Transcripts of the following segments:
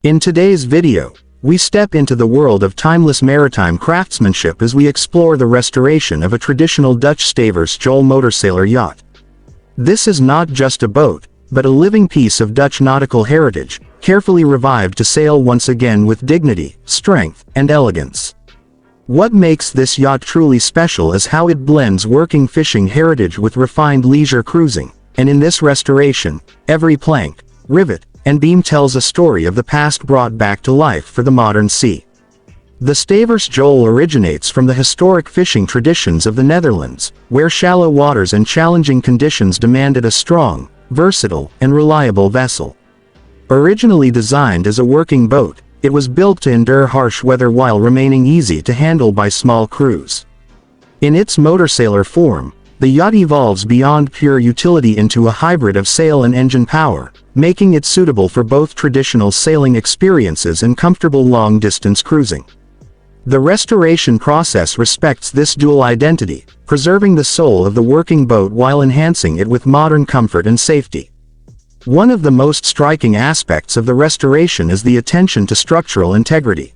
In today's video, we step into the world of timeless maritime craftsmanship as we explore the restoration of a traditional Dutch Staverse Jol Motorsailer yacht. This is not just a boat, but a living piece of Dutch nautical heritage, carefully revived to sail once again with dignity, strength, and elegance. What makes this yacht truly special is how it blends working fishing heritage with refined leisure cruising, and in this restoration, every plank, rivet, and beam tells a story of the past brought back to life for the modern sea. The Staverse Jol originates from the historic fishing traditions of the Netherlands, where shallow waters and challenging conditions demanded a strong, versatile, and reliable vessel. Originally designed as a working boat, it was built to endure harsh weather while remaining easy to handle by small crews. In its motorsailer form, the yacht evolves beyond pure utility into a hybrid of sail and engine power, making it suitable for both traditional sailing experiences and comfortable long-distance cruising. The restoration process respects this dual identity, preserving the soul of the working boat while enhancing it with modern comfort and safety. One of the most striking aspects of the restoration is the attention to structural integrity.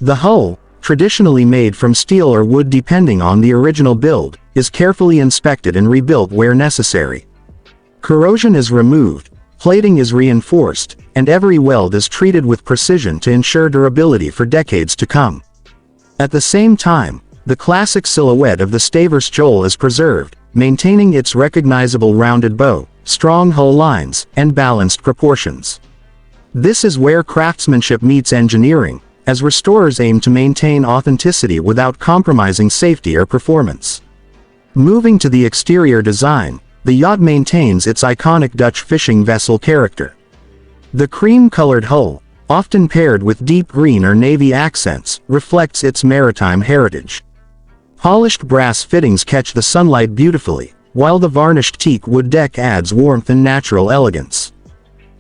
The hull, traditionally made from steel or wood depending on the original build, is carefully inspected and rebuilt where necessary. Corrosion is removed, plating is reinforced, and every weld is treated with precision to ensure durability for decades to come. At the same time, the classic silhouette of the Staverse Jol is preserved, maintaining its recognizable rounded bow, strong hull lines, and balanced proportions. This is where craftsmanship meets engineering, as restorers aim to maintain authenticity without compromising safety or performance. Moving to the exterior design, the yacht maintains its iconic Dutch fishing vessel character. The cream-colored hull, often paired with deep green or navy accents, reflects its maritime heritage. Polished brass fittings catch the sunlight beautifully, while the varnished teak wood deck adds warmth and natural elegance.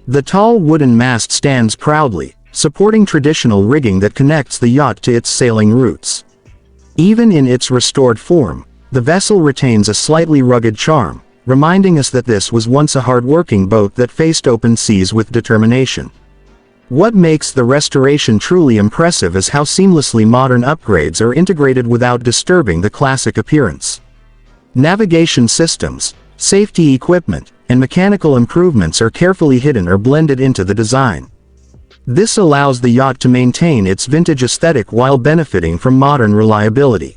The tall wooden mast stands proudly, supporting traditional rigging that connects the yacht to its sailing roots. Even in its restored form, the vessel retains a slightly rugged charm, reminding us that this was once a hard-working boat that faced open seas with determination. What makes the restoration truly impressive is how seamlessly modern upgrades are integrated without disturbing the classic appearance. Navigation systems, safety equipment, and mechanical improvements are carefully hidden or blended into the design. This allows the yacht to maintain its vintage aesthetic while benefiting from modern reliability.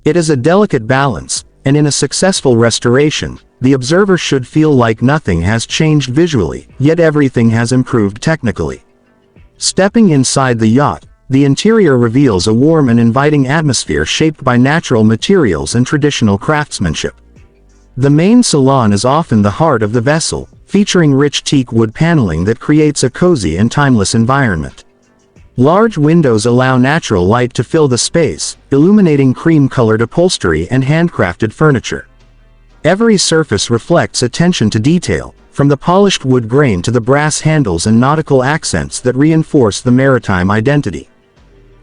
It is a delicate balance, and in a successful restoration, the observer should feel like nothing has changed visually, yet everything has improved technically. Stepping inside the yacht, the interior reveals a warm and inviting atmosphere shaped by natural materials and traditional craftsmanship. The main salon is often the heart of the vessel, featuring rich teak wood paneling that creates a cozy and timeless environment. Large windows allow natural light to fill the space, illuminating cream-colored upholstery and handcrafted furniture. Every surface reflects attention to detail, from the polished wood grain to the brass handles and nautical accents that reinforce the maritime identity.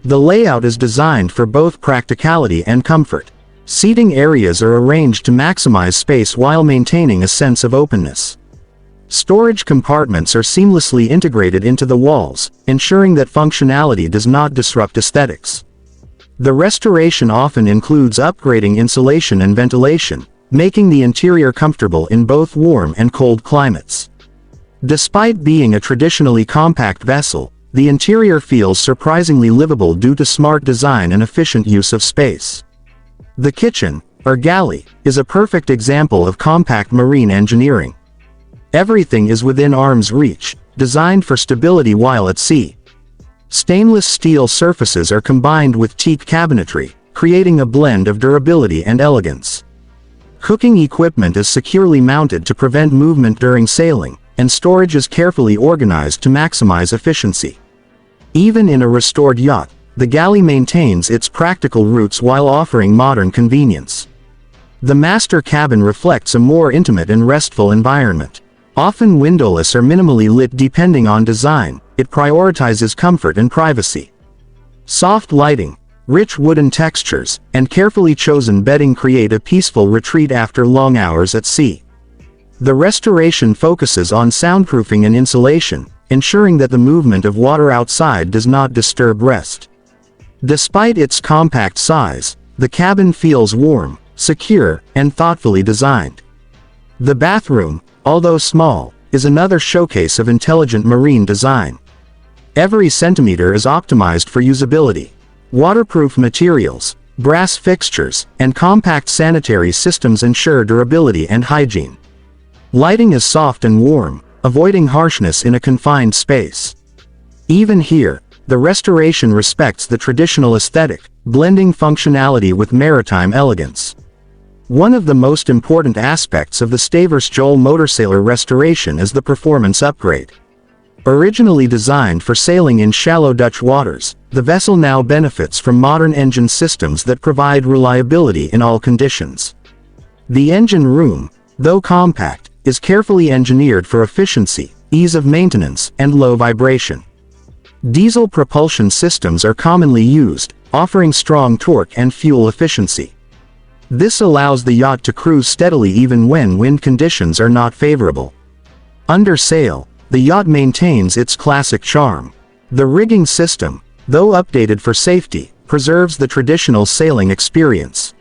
The layout is designed for both practicality and comfort. Seating areas are arranged to maximize space while maintaining a sense of openness. Storage compartments are seamlessly integrated into the walls, ensuring that functionality does not disrupt aesthetics. The restoration often includes upgrading insulation and ventilation, making the interior comfortable in both warm and cold climates. Despite being a traditionally compact vessel, the interior feels surprisingly livable due to smart design and efficient use of space. The kitchen, or galley, is a perfect example of compact marine engineering. Everything is within arm's reach, designed for stability while at sea. Stainless steel surfaces are combined with teak cabinetry, creating a blend of durability and elegance. Cooking equipment is securely mounted to prevent movement during sailing, and storage is carefully organized to maximize efficiency. Even in a restored yacht, the galley maintains its practical roots while offering modern convenience. The master cabin reflects a more intimate and restful environment. Often windowless or minimally lit depending on design, it prioritizes comfort and privacy. Soft lighting, rich wooden textures, and carefully chosen bedding create a peaceful retreat after long hours at sea. The restoration focuses on soundproofing and insulation, ensuring that the movement of water outside does not disturb rest. Despite its compact size, the cabin feels warm, secure, and thoughtfully designed. The bathroom, although small, is another showcase of intelligent marine design. Every centimeter is optimized for usability. Waterproof materials, brass fixtures, and compact sanitary systems ensure durability and hygiene. Lighting is soft and warm, avoiding harshness in a confined space. Even here, the restoration respects the traditional aesthetic, blending functionality with maritime elegance. One of the most important aspects of the Staverse Jol Motorsailer restoration is the performance upgrade. Originally designed for sailing in shallow Dutch waters, the vessel now benefits from modern engine systems that provide reliability in all conditions. The engine room, though compact, is carefully engineered for efficiency, ease of maintenance, and low vibration. Diesel propulsion systems are commonly used, offering strong torque and fuel efficiency. This allows the yacht to cruise steadily even when wind conditions are not favorable. Under sail, the yacht maintains its classic charm. The rigging system, though updated for safety, preserves the traditional sailing experience.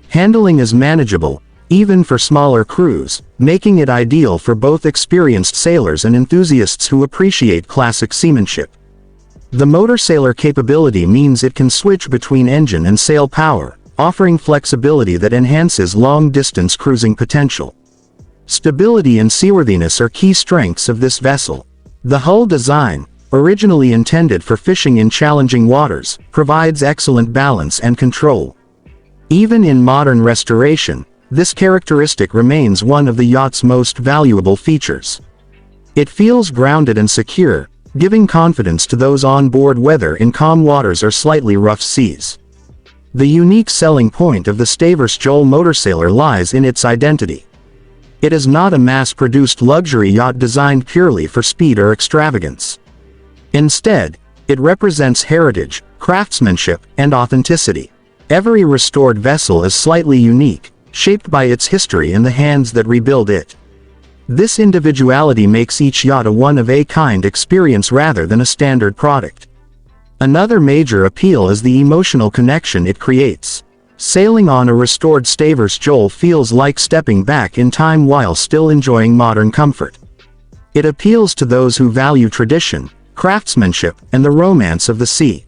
Handling is manageable, even for smaller crews, making it ideal for both experienced sailors and enthusiasts who appreciate classic seamanship. The motorsailer capability means it can switch between engine and sail power, offering flexibility that enhances long-distance cruising potential. Stability and seaworthiness are key strengths of this vessel. The hull design, originally intended for fishing in challenging waters, provides excellent balance and control. Even in modern restoration, this characteristic remains one of the yacht's most valuable features. It feels grounded and secure, giving confidence to those on board whether in calm waters or slightly rough seas. The unique selling point of the Staverse Jol Motorsailer lies in its identity. It is not a mass-produced luxury yacht designed purely for speed or extravagance. Instead, it represents heritage, craftsmanship, and authenticity. Every restored vessel is slightly unique, shaped by its history and the hands that rebuild it. This individuality makes each yacht a one-of-a-kind experience rather than a standard product. Another major appeal is the emotional connection it creates. Sailing on a restored Staverse Jol feels like stepping back in time while still enjoying modern comfort. It appeals to those who value tradition, craftsmanship, and the romance of the sea.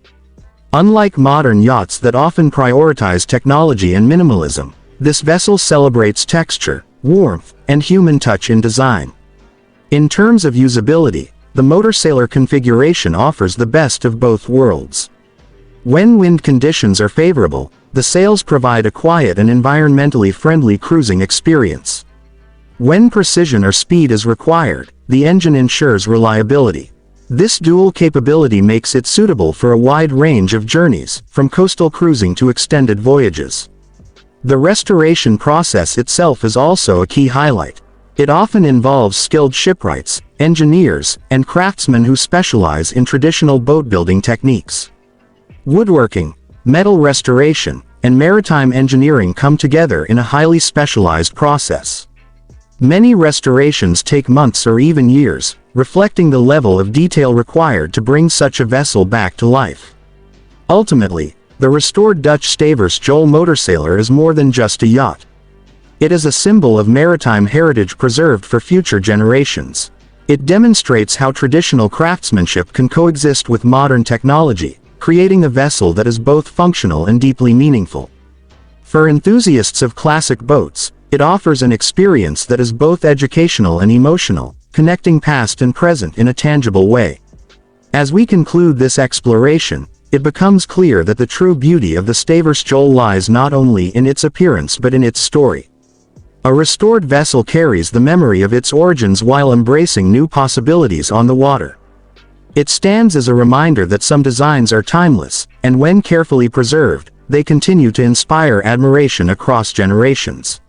Unlike modern yachts that often prioritize technology and minimalism, this vessel celebrates texture, warmth, and human touch in design. In terms of usability, the motorsailer configuration offers the best of both worlds. When wind conditions are favorable, the sails provide a quiet and environmentally friendly cruising experience. When precision or speed is required, the engine ensures reliability. This dual capability makes it suitable for a wide range of journeys, from coastal cruising to extended voyages. The restoration process itself is also a key highlight. It often involves skilled shipwrights, engineers, and craftsmen who specialize in traditional boat-building techniques. Woodworking, metal restoration, and maritime engineering come together in a highly specialized process. Many restorations take months or even years, reflecting the level of detail required to bring such a vessel back to life. Ultimately, the restored Dutch Staverse Jol Motorsailer is more than just a yacht. It is a symbol of maritime heritage preserved for future generations. It demonstrates how traditional craftsmanship can coexist with modern technology, creating a vessel that is both functional and deeply meaningful. For enthusiasts of classic boats, it offers an experience that is both educational and emotional, connecting past and present in a tangible way. As we conclude this exploration, it becomes clear that the true beauty of the Staverse Jol lies not only in its appearance but in its story. A restored vessel carries the memory of its origins while embracing new possibilities on the water. It stands as a reminder that some designs are timeless, and when carefully preserved, they continue to inspire admiration across generations.